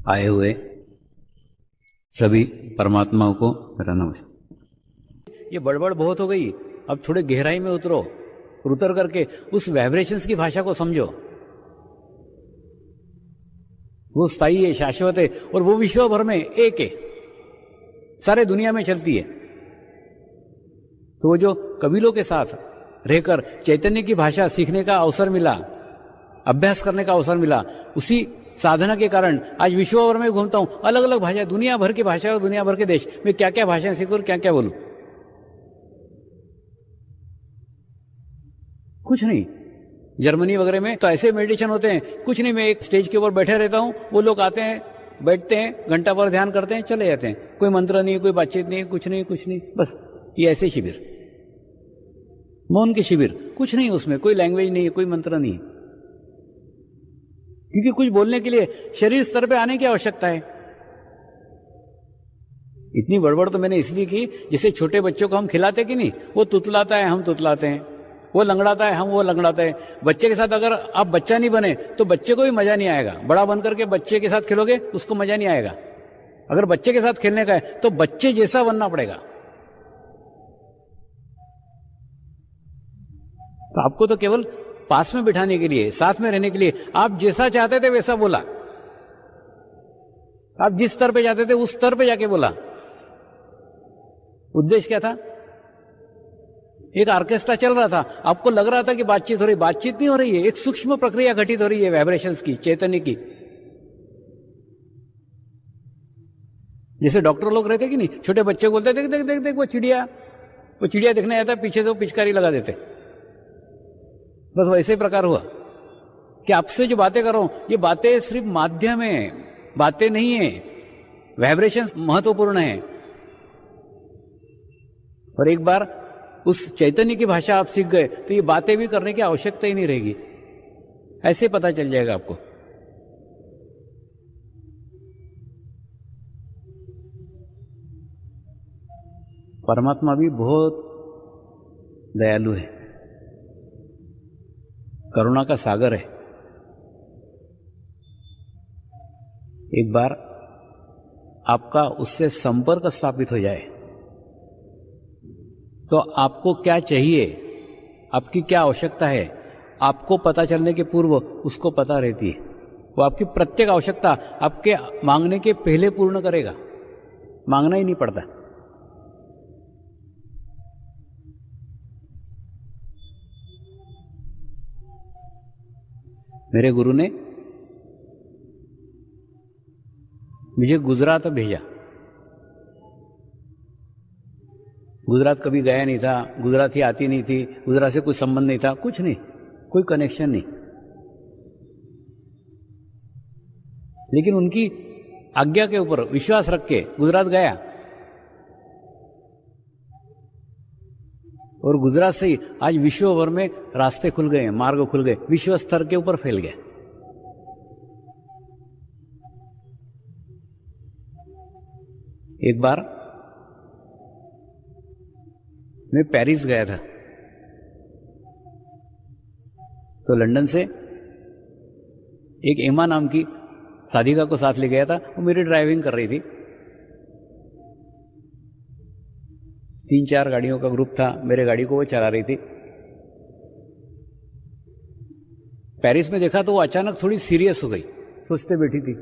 आए हुए सभी परमात्माओं को मेरा नमस्ते। ये बड़बड़ बहुत हो गई, अब थोड़े गहराई में उतरो और उतर करके उस वाइब्रेशंस की भाषा को समझो। वो स्थायी है, शाश्वत है और वो विश्व भर में एक है, सारे दुनिया में चलती है। तो वो जो कबीलों के साथ रहकर चैतन्य की भाषा सीखने का अवसर मिला, अभ्यास करने का अवसर मिला, उसी साधना के कारण आज विश्व भर में घूमता हूं, अलग अलग भाषा, दुनिया भर की भाषा और दुनिया भर के देश में क्या क्या भाषाएं सीखूं और क्या क्या बोलूं। कुछ नहीं, जर्मनी वगैरह में तो ऐसे मेडिटेशन होते हैं, कुछ नहीं, मैं एक स्टेज के ऊपर बैठे रहता हूं, वो लोग आते हैं, बैठते हैं, घंटा भर ध्यान करते हैं, चले जाते हैं। कोई मंत्र नहीं, कोई बातचीत नहीं, कुछ नहीं, बस ये ऐसे शिविर, मौन के शिविर, कुछ नहीं, उसमें कोई लैंग्वेज नहीं है, कोई मंत्र नहीं है, क्योंकि कुछ बोलने के लिए शरीर स्तर पे आने की आवश्यकता है। इतनी बड़बड़ तो मैंने इसलिए की, जैसे छोटे बच्चों को हम खिलाते कि नहीं, वो तुतलाता है, हम तुतलाते हैं, वो लंगड़ाता है, हम वो लंगड़ाते हैं। बच्चे के साथ अगर आप बच्चा नहीं बने तो बच्चे को भी मजा नहीं आएगा। बड़ा बन करके बच्चे के साथ खेलोगे, उसको मजा नहीं आएगा। अगर बच्चे के साथ खेलने का है तो बच्चे जैसा बनना पड़ेगा। तो आपको तो केवल पास में बिठाने के लिए, साथ में रहने के लिए, आप जैसा चाहते थे वैसा बोला, आप जिस स्तर पे जाते थे उस स्तर पे जाके बोला। उद्देश्य क्या था? एक ऑर्केस्ट्रा चल रहा था, आपको लग रहा था कि बातचीत हो रही, बातचीत नहीं हो रही है, एक सूक्ष्म प्रक्रिया घटित हो रही है वाइब्रेशंस की, चैतन्य की। जैसे डॉक्टर लोग रहते कि नहीं, छोटे बच्चे बोलते देख देख देख देख वो चिड़िया देखने आता है, पीछे से वो पिचकारी लगा देते। बस वैसे प्रकार हुआ कि आपसे जो बातें कर रहा हूं, ये बातें सिर्फ माध्यम है, बातें नहीं है, वाइब्रेशंस महत्वपूर्ण है। और एक बार उस चैतन्य की भाषा आप सीख गए तो ये बातें भी करने की आवश्यकता ही नहीं रहेगी, ऐसे पता चल जाएगा आपको। परमात्मा भी बहुत दयालु है, करुणा का सागर है। एक बार आपका उससे संपर्क स्थापित हो जाए तो आपको क्या चाहिए, आपकी क्या आवश्यकता है, आपको पता चलने के पूर्व उसको पता रहती है। वो आपकी प्रत्येक आवश्यकता आपके मांगने के पहले पूर्ण करेगा, मांगना ही नहीं पड़ता। मेरे गुरु ने मुझे गुजरात भेजा। गुजरात कभी गया नहीं था, गुजराती आती नहीं थी, गुजरात से कोई संबंध नहीं था, कुछ नहीं, कोई कनेक्शन नहीं, लेकिन उनकी आज्ञा के ऊपर विश्वास रख के गुजरात गया और गुजरात से ही आज विश्व भर में रास्ते खुल गए, मार्ग खुल गए, विश्व स्तर के ऊपर फैल गए। एक बार मैं पेरिस गया था, तो लंदन से एक एमा नाम की साधिका को साथ ले गया था। वो मेरी ड्राइविंग कर रही थी, 3-4 गाड़ियों का ग्रुप था, मेरे गाड़ी को वो चला रही थी। पेरिस में देखा तो वो अचानक थोड़ी सीरियस हो गई, सोचते बैठी थी।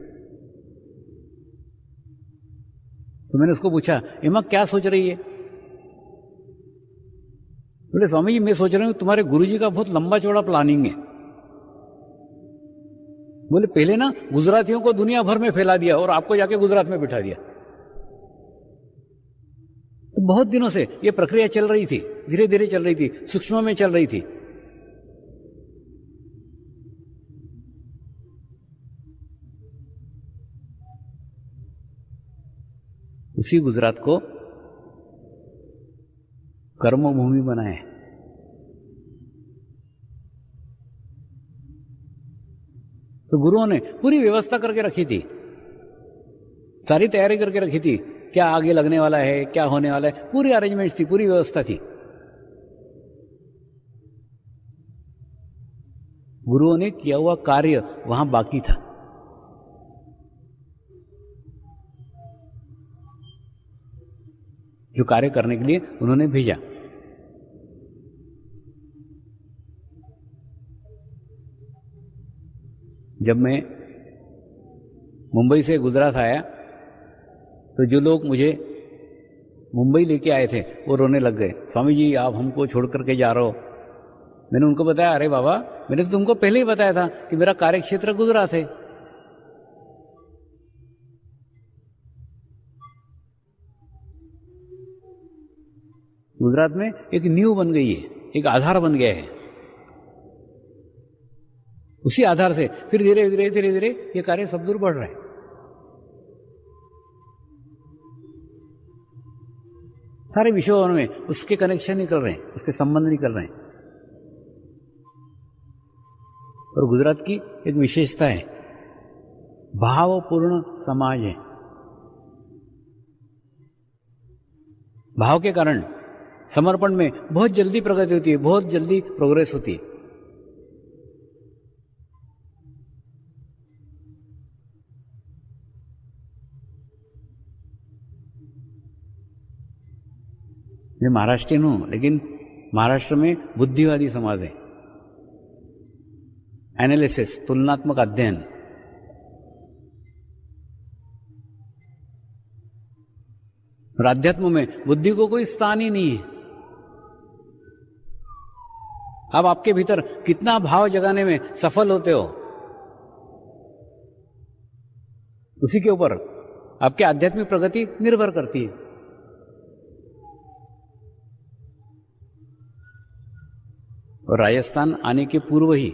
तो मैंने उसको पूछा, एमा क्या सोच रही है? बोले स्वामी जी मैं सोच रहा हूं तुम्हारे गुरुजी का बहुत लंबा चौड़ा प्लानिंग है। बोले पहले ना गुजरातियों को दुनिया भर में फैला दिया और आपको जाके गुजरात में बिठा दिया। तो बहुत दिनों से ये प्रक्रिया चल रही थी, धीरे धीरे चल रही थी, सूक्ष्म में चल रही थी। उसी गुजरात को कर्म भूमि बनाए। तो गुरुओं ने पूरी व्यवस्था करके रखी थी, सारी तैयारी करके रखी थी, क्या आगे लगने वाला है, क्या होने वाला है, पूरी अरेंजमेंट थी, पूरी व्यवस्था थी। गुरुओं ने किया हुआ कार्य वहां बाकी था। जो कार्य करने के लिए उन्होंने भेजा। जब मैं मुंबई से गुजरात आया तो जो लोग मुझे मुंबई लेके आए थे वो रोने लग गए, स्वामी जी आप हमको छोड़ करके जा रहे हो। मैंने उनको बताया, अरे बाबा मैंने तो तुमको पहले ही बताया था कि मेरा कार्य क्षेत्र गुजरात है। गुजरात में एक नींव बन गई है, एक आधार बन गया है। उसी आधार से फिर धीरे धीरे धीरे धीरे ये कार्य सब दूर बढ़ रहा है। सारे विषयों में उसके कनेक्शन निकल रहे हैं, उसके संबंध निकल रहे हैं। और गुजरात की एक विशेषता है, भावपूर्ण समाज है। भाव के कारण समर्पण में बहुत जल्दी प्रगति होती है, बहुत जल्दी प्रोग्रेस होती है। मैं महाराष्ट्रियन हूं, लेकिन महाराष्ट्र में बुद्धिवादी समाज है। एनालिसिस, तुलनात्मक अध्ययन। और अध्यात्म में बुद्धि को कोई स्थान ही नहीं है। आप आपके भीतर कितना भाव जगाने में सफल होते हो, उसी के ऊपर आपकी आध्यात्मिक प्रगति निर्भर करती है। और राजस्थान आने के पूर्व ही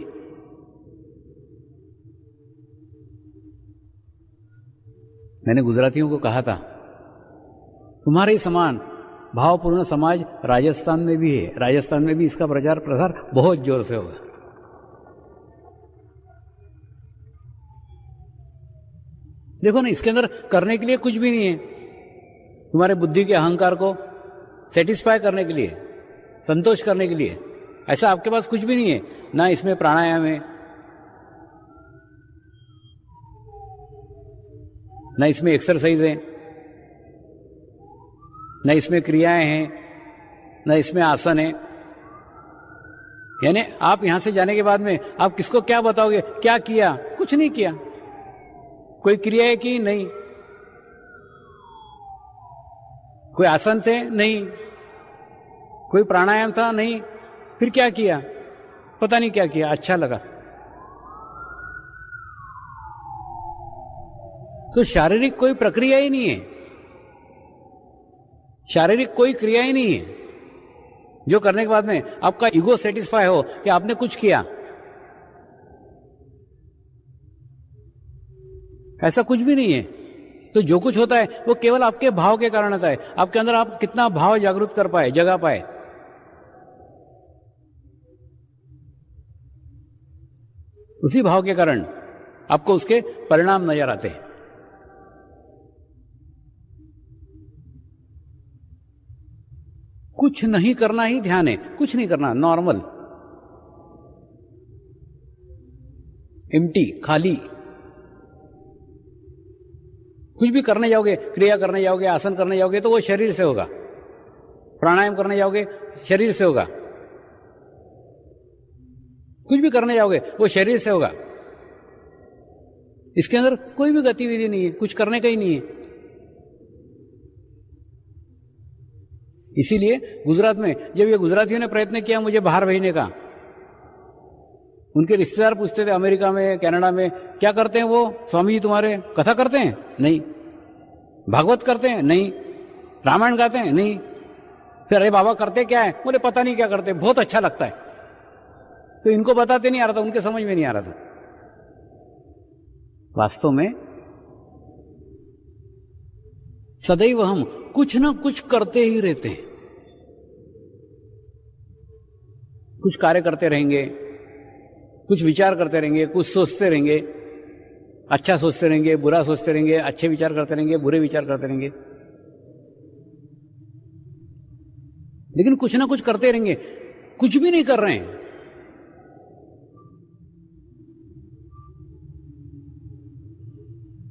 मैंने गुजरातियों को कहा था, तुम्हारे समान भावपूर्ण समाज राजस्थान में भी है, राजस्थान में भी इसका प्रचार प्रसार बहुत जोर से होगा। देखो ना, इसके अंदर करने के लिए कुछ भी नहीं है। तुम्हारे बुद्धि के अहंकार को सेटिस्फाई करने के लिए, संतोष करने के लिए ऐसा आपके पास कुछ भी नहीं है। ना इसमें प्राणायाम है, ना इसमें एक्सरसाइज है, ना इसमें क्रियाएं हैं, ना इसमें आसन है। यानी आप यहां से जाने के बाद में आप किसको क्या बताओगे, क्या किया? कुछ नहीं किया। कोई क्रियाएं की? नहीं। कोई आसन थे? नहीं। कोई प्राणायाम था? नहीं। फिर क्या किया? पता नहीं क्या किया, अच्छा लगा। तो शारीरिक कोई प्रक्रिया ही नहीं है, शारीरिक कोई क्रिया ही नहीं है जो करने के बाद में आपका ईगो सेटिस्फाई हो कि आपने कुछ किया। ऐसा कुछ भी नहीं है। तो जो कुछ होता है वो केवल आपके भाव के कारण होता है। आपके अंदर आप कितना भाव जागृत कर पाए, जगा पाए। उसी भाव के कारण आपको उसके परिणाम नजर आते हैं। कुछ नहीं करना ही ध्यान है, कुछ नहीं करना, नॉर्मल, एम्प्टी, खाली। कुछ भी करने जाओगे, क्रिया करने जाओगे, आसन करने जाओगे तो वो शरीर से होगा। प्राणायाम करने जाओगे शरीर से होगा। कुछ भी करने जाओगे वो शरीर से होगा। इसके अंदर कोई भी गतिविधि नहीं है, कुछ करने का ही नहीं है। इसीलिए गुजरात में जब ये गुजरातियों ने प्रयत्न किया मुझे बाहर भेजने का, उनके रिश्तेदार पूछते थे अमेरिका में, कनाडा में, क्या करते हैं वो स्वामी जी तुम्हारे? कथा करते हैं? नहीं। भागवत करते हैं? नहीं। रामायण गाते हैं? नहीं। फिर अरे बाबा करते क्या है? बोले पता नहीं क्या करते, बहुत अच्छा लगता है। तो इनको बताते नहीं आ रहा था, उनके समझ में नहीं आ रहा था। वास्तव में सदैव हम कुछ ना कुछ करते ही रहते हैं। कुछ कार्य करते रहेंगे, कुछ विचार करते रहेंगे, कुछ सोचते रहेंगे, अच्छा सोचते रहेंगे, बुरा सोचते रहेंगे, अच्छे विचार करते रहेंगे, बुरे विचार करते रहेंगे, लेकिन कुछ ना कुछ करते रहेंगे। कुछ भी नहीं कर रहे हैं।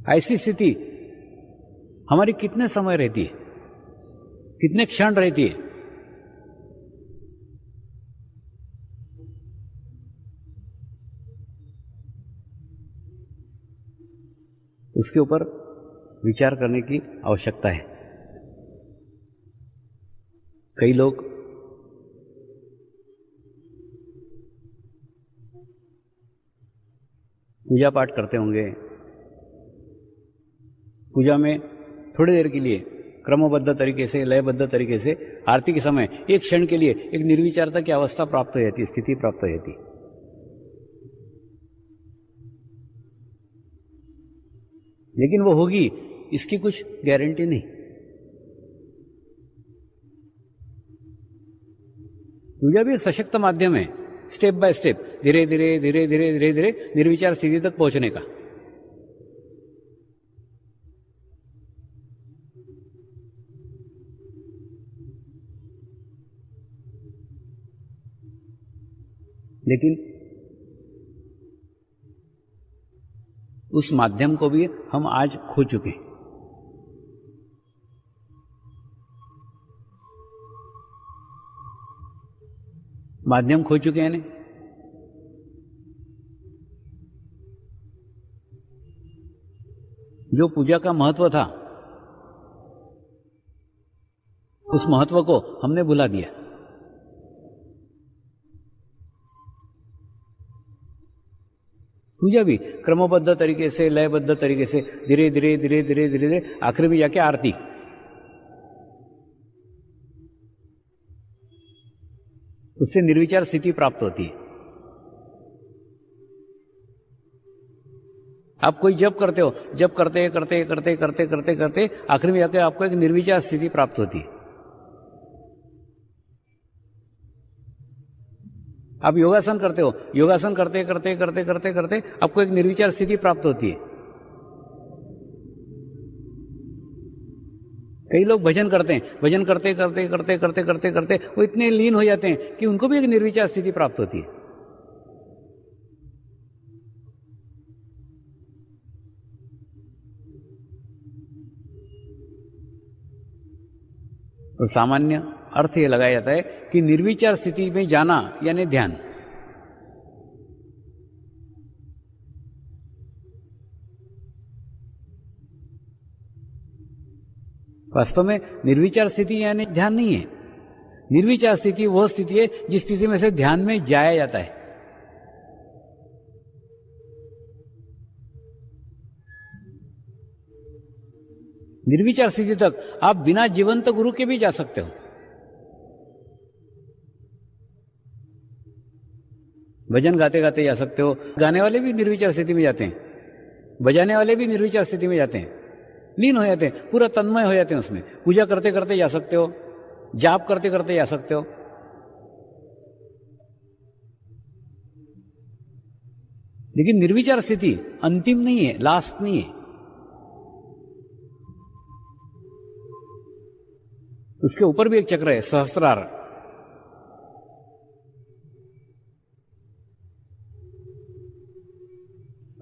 ऐसी स्थिति हमारी कितने समय रहती है? कितने क्षण रहती है। उसके ऊपर विचार करने की आवश्यकता है। कई लोग पूजा पाठ करते होंगे, पूजा में थोड़ी देर के लिए क्रमबद्ध तरीके से, लयबद्ध तरीके से आरती के समय एक क्षण के लिए एक निर्विचारता की अवस्था प्राप्त हो जाती, स्थिति प्राप्त हो जाती। लेकिन वो होगी इसकी कुछ गारंटी नहीं। पूजा भी एक सशक्त माध्यम है, स्टेप बाय स्टेप, धीरे धीरे धीरे धीरे धीरे धीरे निर्विचार स्थिति तक पहुंचने का। लेकिन उस माध्यम को भी हम आज खो चुके हैं। माध्यम खो चुके हैं। जो पूजा का महत्व था, उस महत्व को हमने भुला दिया। पूजा भी क्रमबद्ध तरीके से, लयबद्ध तरीके से, धीरे धीरे धीरे धीरे धीरे धीरे आखिर में जाके आरती। उससे निर्विचार स्थिति प्राप्त होती है। आप कोई जप करते हो, जप करते करते करते करते करते करते आखिर में जाके आपको एक निर्विचार स्थिति प्राप्त होती है। आप योगासन करते हो, योगासन करते करते करते करते करते आपको एक निर्विचार स्थिति प्राप्त होती है। कई लोग भजन करते हैं, भजन करते करते करते करते करते करते वो इतने लीन हो जाते हैं कि उनको भी एक निर्विचार स्थिति प्राप्त होती है। और सामान्य अर्थ ये लगाया जाता है कि निर्विचार स्थिति में जाना यानी ध्यान। वास्तव में निर्विचार स्थिति यानी ध्यान नहीं है। निर्विचार स्थिति वह स्थिति है जिस स्थिति में से ध्यान में जाया जाता है। निर्विचार स्थिति तक आप बिना जीवंत गुरु के भी जा सकते हो। भजन गाते गाते जा सकते हो। गाने वाले भी निर्विचार स्थिति में जाते हैं, बजाने वाले भी निर्विचार स्थिति में जाते हैं, लीन हो जाते हैं, पूरा तन्मय हो जाते हैं उसमें। पूजा करते करते जा सकते हो, जाप करते करते जा सकते हो। लेकिन निर्विचार स्थिति अंतिम नहीं है, लास्ट नहीं है। उसके ऊपर भी एक चक्र है, सहस्त्रार।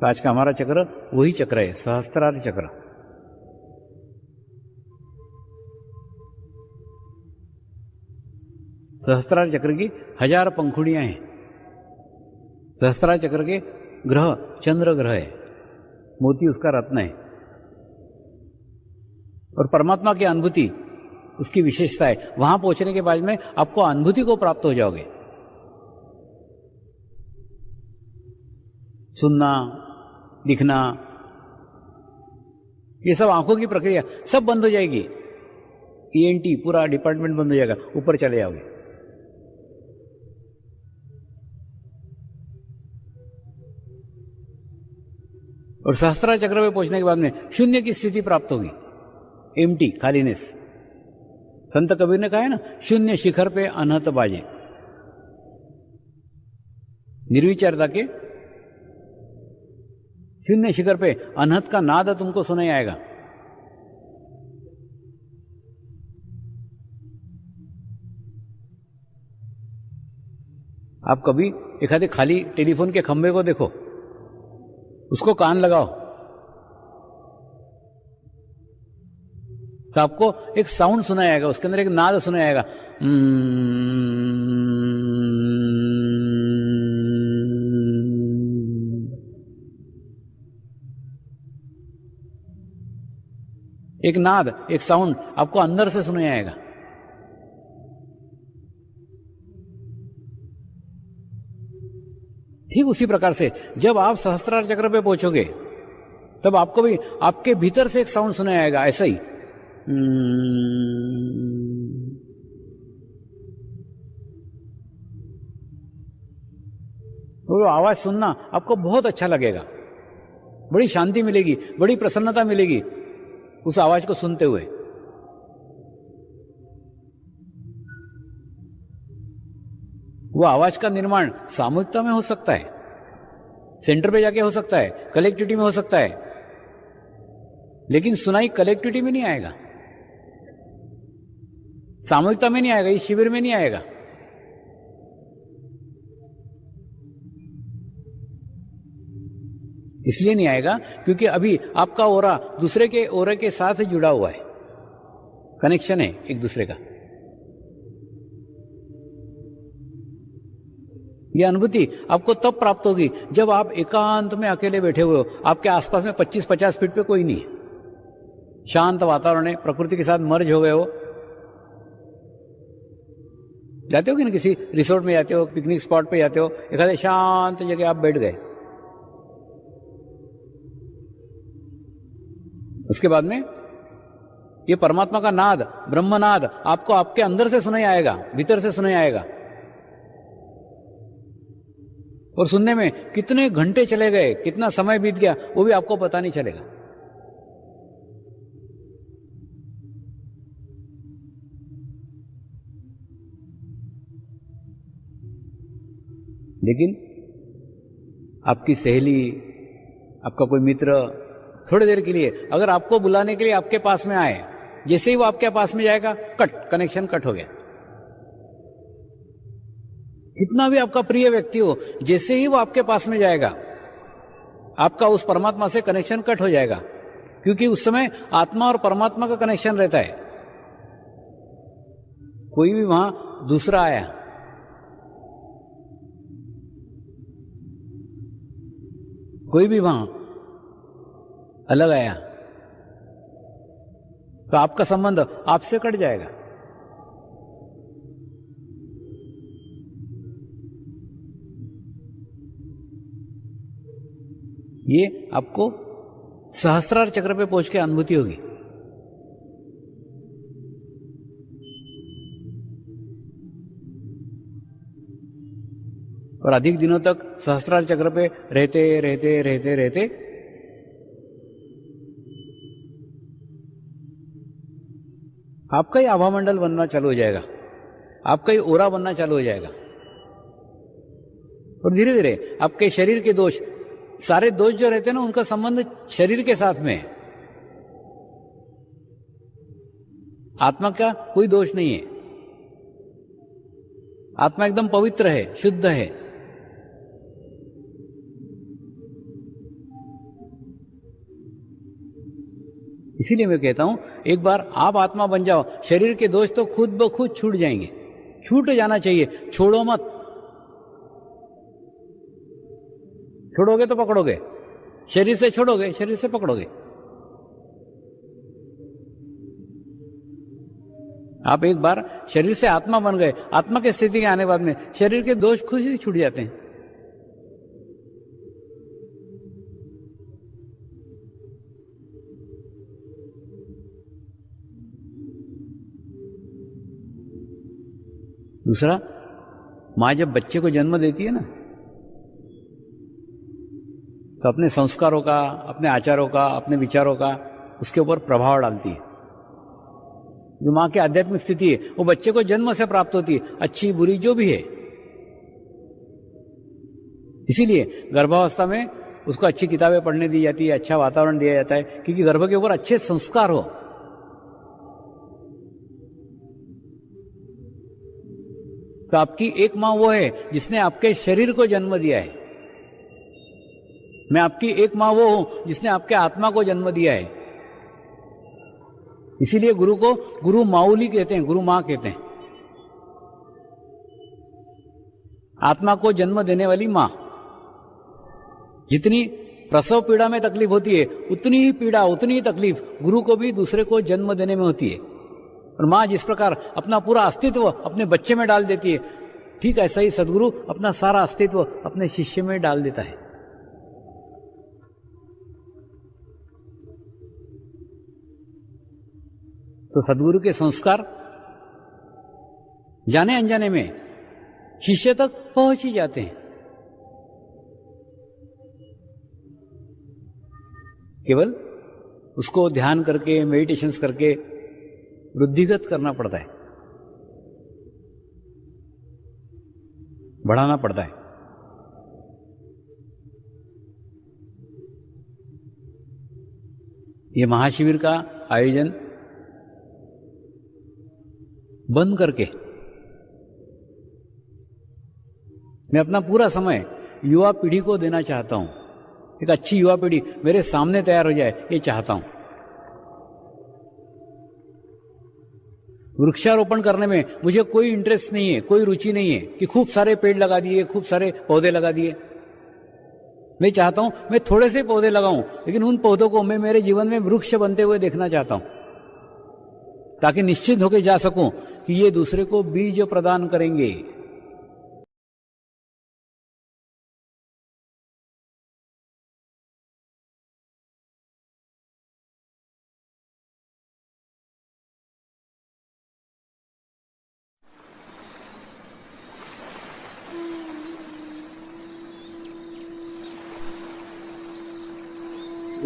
तो आज का हमारा चक्र वही चक्र है, सहस्त्रार चक्र। सहस्त्रार चक्र की 1000 पंखुड़ियां हैं। सहस्त्रार चक्र के ग्रह चंद्र ग्रह है, मोती उसका रत्न है। और परमात्मा की अनुभूति उसकी विशेषता है। वहां पहुंचने के बाद में आपको अनुभूति को प्राप्त हो जाओगे। सुनना, दिखना, ये सब आंखों की प्रक्रिया सब बंद हो जाएगी। ENT पूरा डिपार्टमेंट बंद हो जाएगा, ऊपर चले जाओगे। और सहस्त्रार चक्र में पहुंचने के बाद में शून्य की स्थिति प्राप्त होगी, एम्प्टी, खालीनेस। संत कबीर ने कहा है ना, शून्य शिखर पे अनहत बाजे। निर्विचारता के शून्य शिखर पे अनहत का नाद तुमको सुनाई आएगा। आप कभी एखादे खाली टेलीफोन के खंभे को देखो, उसको कान लगाओ, तो आपको एक साउंड सुनाया जाएगा, उसके अंदर एक नाद सुनाया जाएगा। एक नाद, एक साउंड आपको अंदर से सुनाया जाएगा। ठीक उसी प्रकार से जब आप सहस्त्रार चक्र पे पहुंचोगे तब आपको भी आपके भीतर से एक साउंड सुनाया जाएगा, ऐसा ही। वो आवाज सुनना आपको बहुत अच्छा लगेगा, बड़ी शांति मिलेगी, बड़ी प्रसन्नता मिलेगी उस आवाज को सुनते हुए। वो आवाज का निर्माण सामूहिकता में हो सकता है, सेंटर पे जाके हो सकता है, कलेक्टिविटी में हो सकता है, लेकिन सुनाई कलेक्टिविटी में नहीं आएगा, सामूहिकता में नहीं आएगा, इस शिविर में नहीं आएगा। इसलिए नहीं आएगा क्योंकि अभी आपका ओरा दूसरे के ओरे के साथ जुड़ा हुआ है, कनेक्शन है एक दूसरे का। यह अनुभूति आपको तब प्राप्त होगी जब आप एकांत में अकेले बैठे हुए हो, आपके आसपास में 25-50 फीट पे कोई नहीं है, शांत वातावरण है, प्रकृति के साथ मर्ज हो गए हो। जाते हो कि ना किसी रिसोर्ट में जाते हो, पिकनिक स्पॉट पे जाते हो, एक आधे शांत जगह आप बैठ गए, उसके बाद में ये परमात्मा का नाद, ब्रह्मनाद आपको आपके अंदर से सुनाई आएगा, भीतर से सुनाई आएगा, और सुनने में कितने घंटे चले गए, कितना समय बीत गया, वो भी आपको पता नहीं चलेगा। लेकिन आपकी सहेली, आपका कोई मित्र थोड़ी देर के लिए अगर आपको बुलाने के लिए आपके पास में आए, जैसे ही वो आपके पास में जाएगा, कनेक्शन कट हो गया। कितना भी आपका प्रिय व्यक्ति हो, जैसे ही वो आपके पास में जाएगा, आपका उस परमात्मा से कनेक्शन कट हो जाएगा, क्योंकि उस समय आत्मा और परमात्मा का कनेक्शन रहता है। कोई भी वहां दूसरा आया, कोई भी वहां अलग आया, तो आपका संबंध आपसे कट जाएगा। ये आपको सहस्त्रार चक्र पे पहुंच के अनुभूति होगी। और अधिक दिनों तक सहस्त्रार चक्र पे रहते रहते रहते रहते आपका ही आभामंडल बनना चालू हो जाएगा, आपका ही ओरा बनना चालू हो जाएगा, और धीरे धीरे आपके शरीर के दोष, सारे दोष जो रहते हैं ना, उनका संबंध शरीर के साथ में है। आत्मा का कोई दोष नहीं है, आत्मा एकदम पवित्र है, शुद्ध है। इसीलिए मैं कहता हूं, एक बार आप आत्मा बन जाओ, शरीर के दोष तो खुद ब खुद छूट जाएंगे। छूट जाना चाहिए, छोड़ो मत। छोड़ोगे तो पकड़ोगे, शरीर से छोड़ोगे, शरीर से पकड़ोगे। आप एक बार शरीर से आत्मा बन गए, आत्मा की स्थिति के आने के बाद में शरीर के दोष खुद ही छूट जाते हैं। दूसरा, मां जब बच्चे को जन्म देती है ना, तो अपने संस्कारों का, अपने आचारों का, अपने विचारों का उसके ऊपर प्रभाव डालती है। जो मां की आध्यात्मिक स्थिति है वो बच्चे को जन्म से प्राप्त होती है, अच्छी बुरी जो भी है। इसीलिए गर्भावस्था में उसको अच्छी किताबें पढ़ने दी जाती है, अच्छा वातावरण दिया जाता है, क्योंकि गर्भ के ऊपर अच्छे संस्कार हो। तो आपकी एक मां वो है जिसने आपके शरीर को जन्म दिया है। मैं आपकी एक मां वो हूं जिसने आपके आत्मा को जन्म दिया है। इसीलिए गुरु को गुरु माऊली कहते हैं, गुरु माँ कहते हैं। आत्मा को जन्म देने वाली माँ। जितनी प्रसव पीड़ा में तकलीफ होती है, उतनी ही पीड़ा, उतनी ही तकलीफ गुरु को भी दूसरे को जन्म देने में होती है। और माँ जिस प्रकार अपना पूरा अस्तित्व अपने बच्चे में डाल देती है, ठीक ऐसा ही सदगुरु अपना सारा अस्तित्व अपने शिष्य में डाल देता है। तो सदगुरु के संस्कार जाने अनजाने में शिष्य तक पहुंच ही जाते हैं। केवल उसको ध्यान करके, मेडिटेशंस करके वृद्धिगत करना पड़ता है, बढ़ाना पड़ता है। ये महाशिविर का आयोजन बंद करके मैं अपना पूरा समय युवा पीढ़ी को देना चाहता हूं। एक अच्छी युवा पीढ़ी मेरे सामने तैयार हो जाए, ये चाहता हूं। वृक्षारोपण करने में मुझे कोई इंटरेस्ट नहीं है, कोई रुचि नहीं है कि खूब सारे पेड़ लगा दिए, खूब सारे पौधे लगा दिए। मैं चाहता हूं मैं थोड़े से पौधे लगाऊं, लेकिन उन पौधों को मैं मेरे जीवन में वृक्ष बनते हुए देखना चाहता हूं, ताकि निश्चित होकर जा सकूं कि ये दूसरे को बीज प्रदान करेंगे।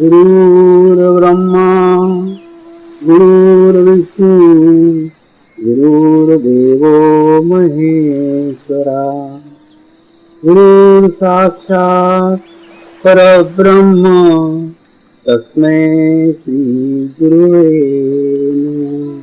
गुरुर्ब्रह्मा गुरुर्विष्णु गुरुर्देवो महेश्वरा गुरुर्साक्षात् परब्रह्म तस्मै श्री गुरुवे नमः।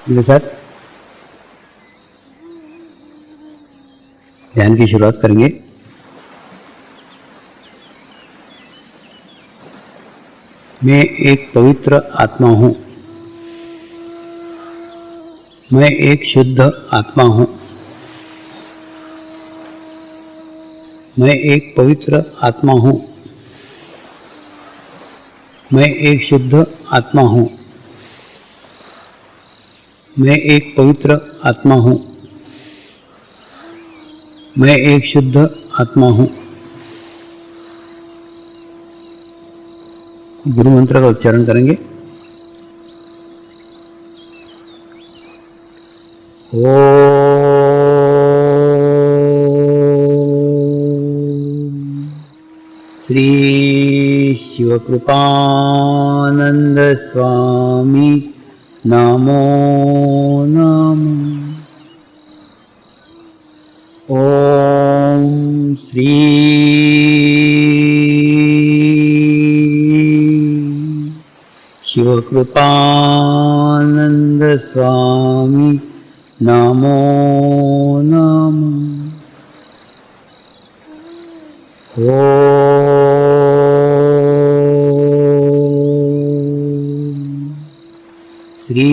मेरे साथ ध्यान की शुरुआत करेंगे। मैं एक पवित्र आत्मा हूं। मैं एक शुद्ध आत्मा हूं। मैं एक पवित्र आत्मा हूं। मैं एक शुद्ध आत्मा हूं। मैं एक पवित्र आत्मा हूं। मैं एक शुद्ध आत्मा हूं। गुरु मंत्र का उच्चारण करेंगे। श्री शिवकृपानंद स्वामी नमो नमः। ओम श्री शिवकृपानंद स्वामी नमो नमः। श्री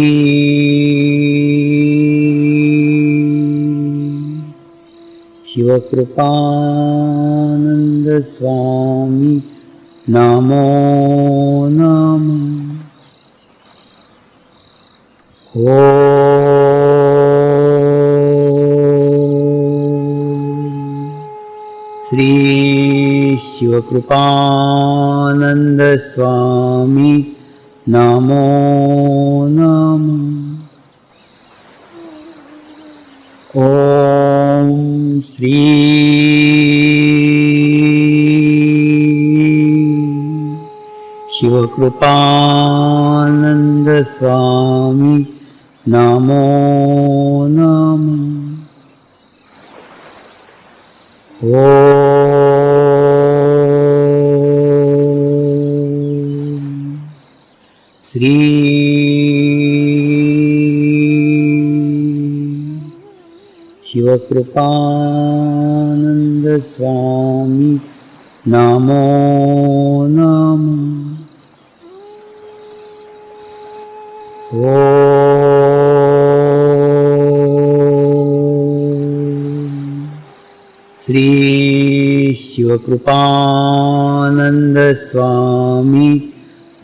शिवकृपानंद स्वामी नमो नमः। श्री शिवकृपानंद स्वामी नमो नमः। ओम श्री शिवकृपानंद स्वामी नमो नमः। ओम श्री शिवकृपानंद स्वामी नमो नमः। श्री शिवकृपानंद स्वामी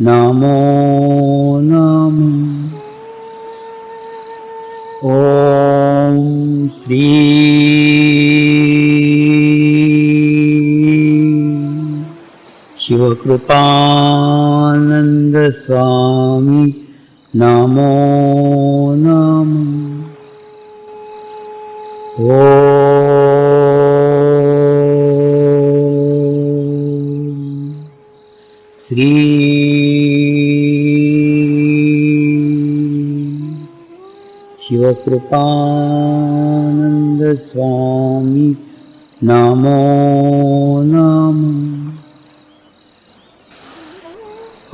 नमो नमः। ओम श्री शिवकृपानंद स्वामी नमो नमः। श्री शिवकृपानंद स्वामी नमो नमः।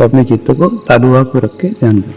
अपने चित्त को तादुआ को रख के ध्यान करें।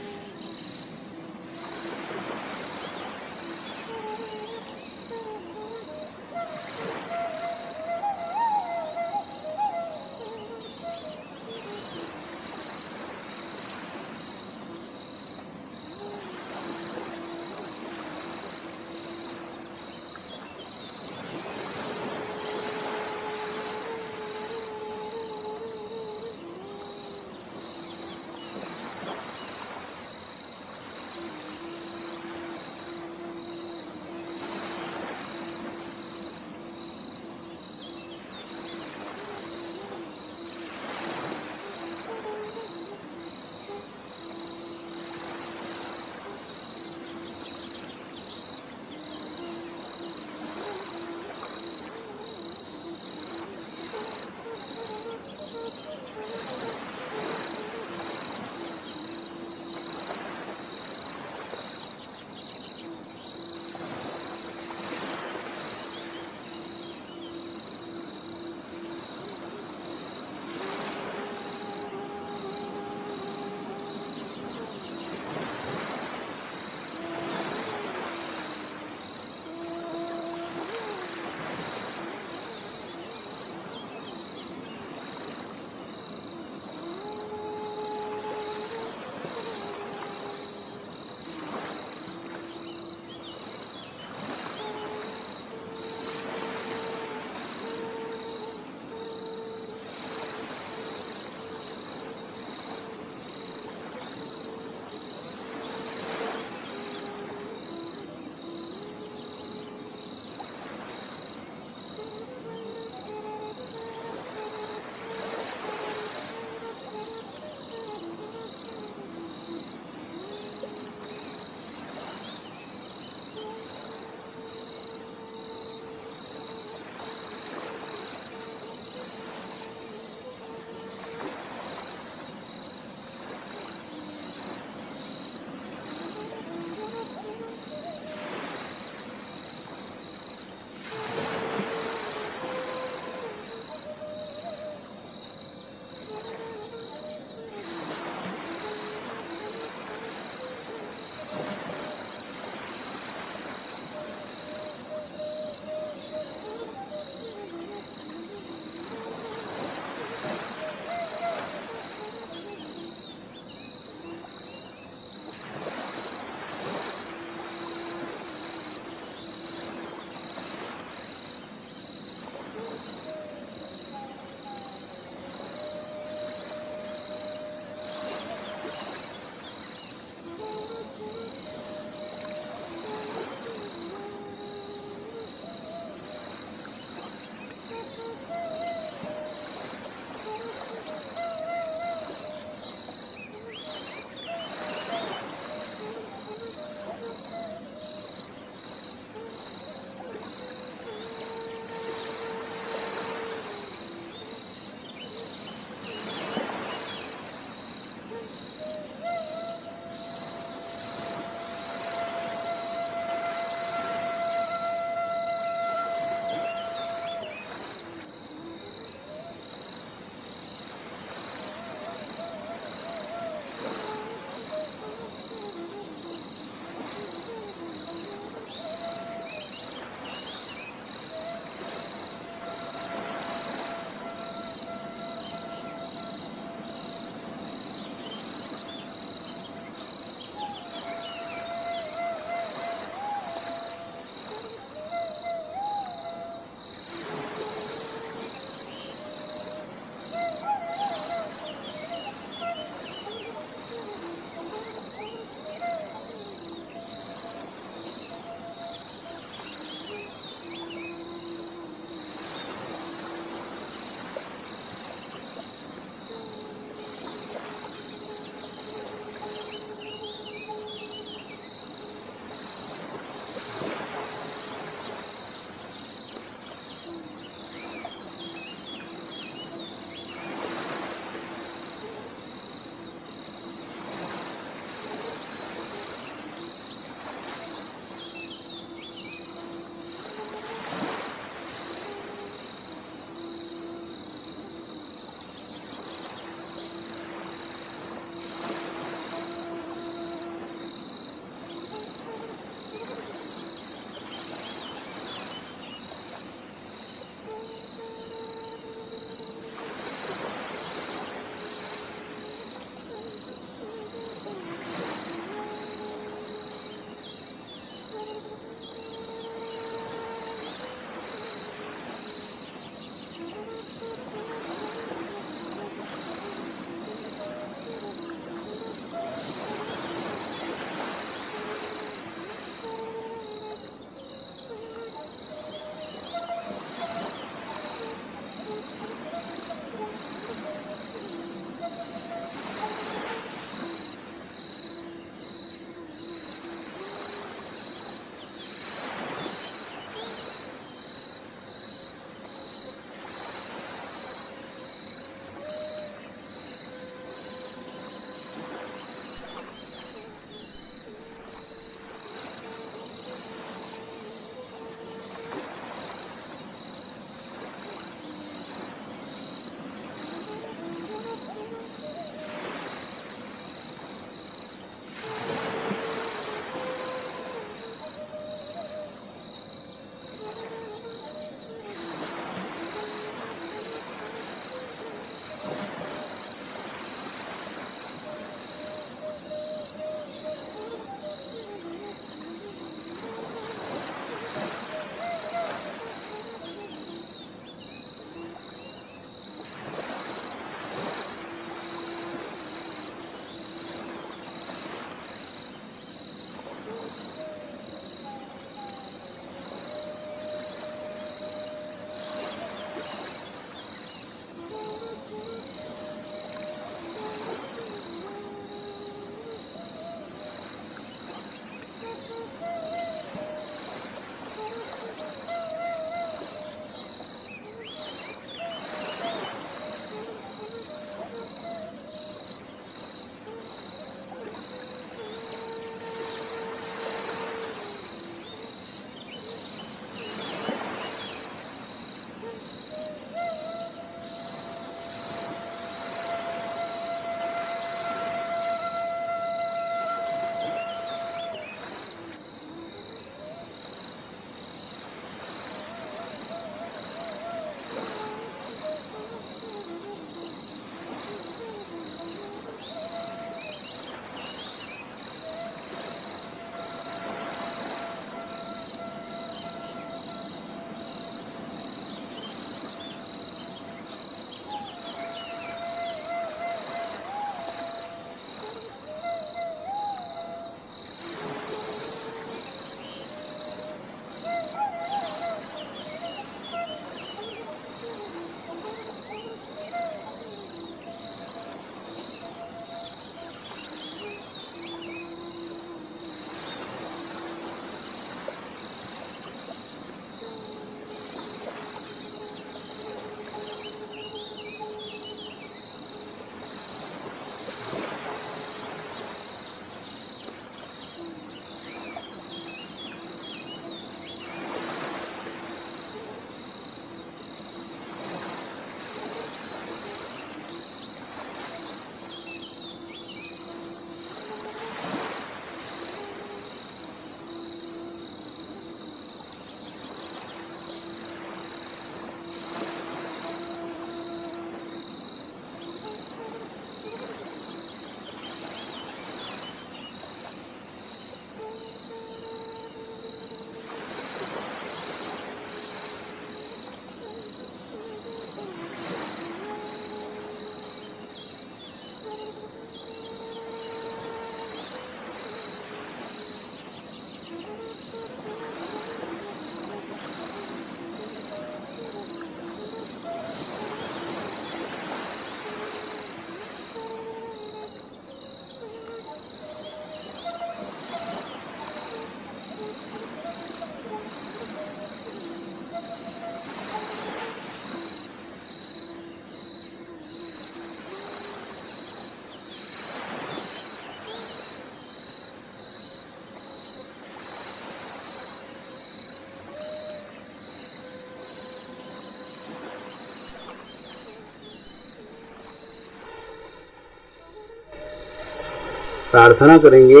प्रार्थना करेंगे,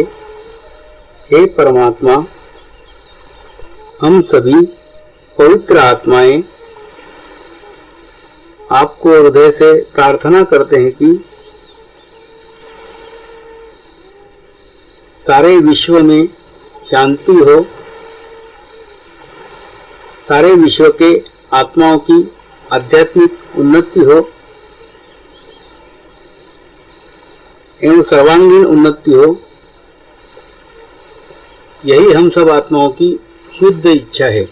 हे परमात्मा, हम सभी पवित्र आत्माएं आपको हृदय से प्रार्थना करते हैं कि सारे विश्व में शांति हो, सारे विश्व के आत्माओं की आध्यात्मिक उन्नति हो एवं सर्वांगीण उन्नति हो। यही हम सब आत्माओं की शुद्ध इच्छा है।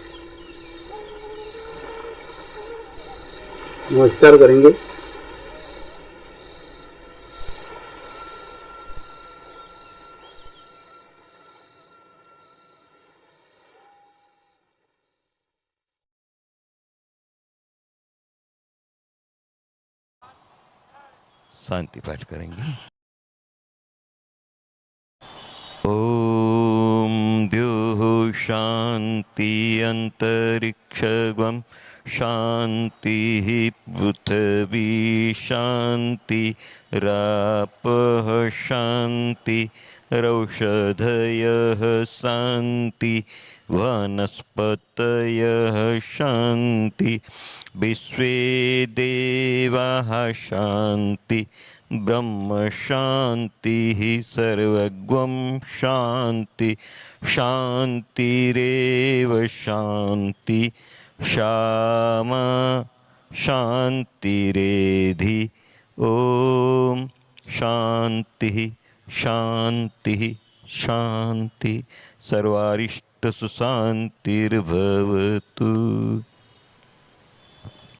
नमस्कार करेंगे। शांति पाठ करेंगे। ओम द्योः शांति अंतरिक्षगम शांति पृथ्वी शांति रापः शांति रौषधयः शांति वनस्पतयः शांति विश्वे देवाः शांति ब्रह्म शांति सर्वगं शांति शांतिरेव शांति श्यामा शांतिरेधि। ओम शांति शांति शांति सर्वारिष्ट सुशांतिर्भवतु।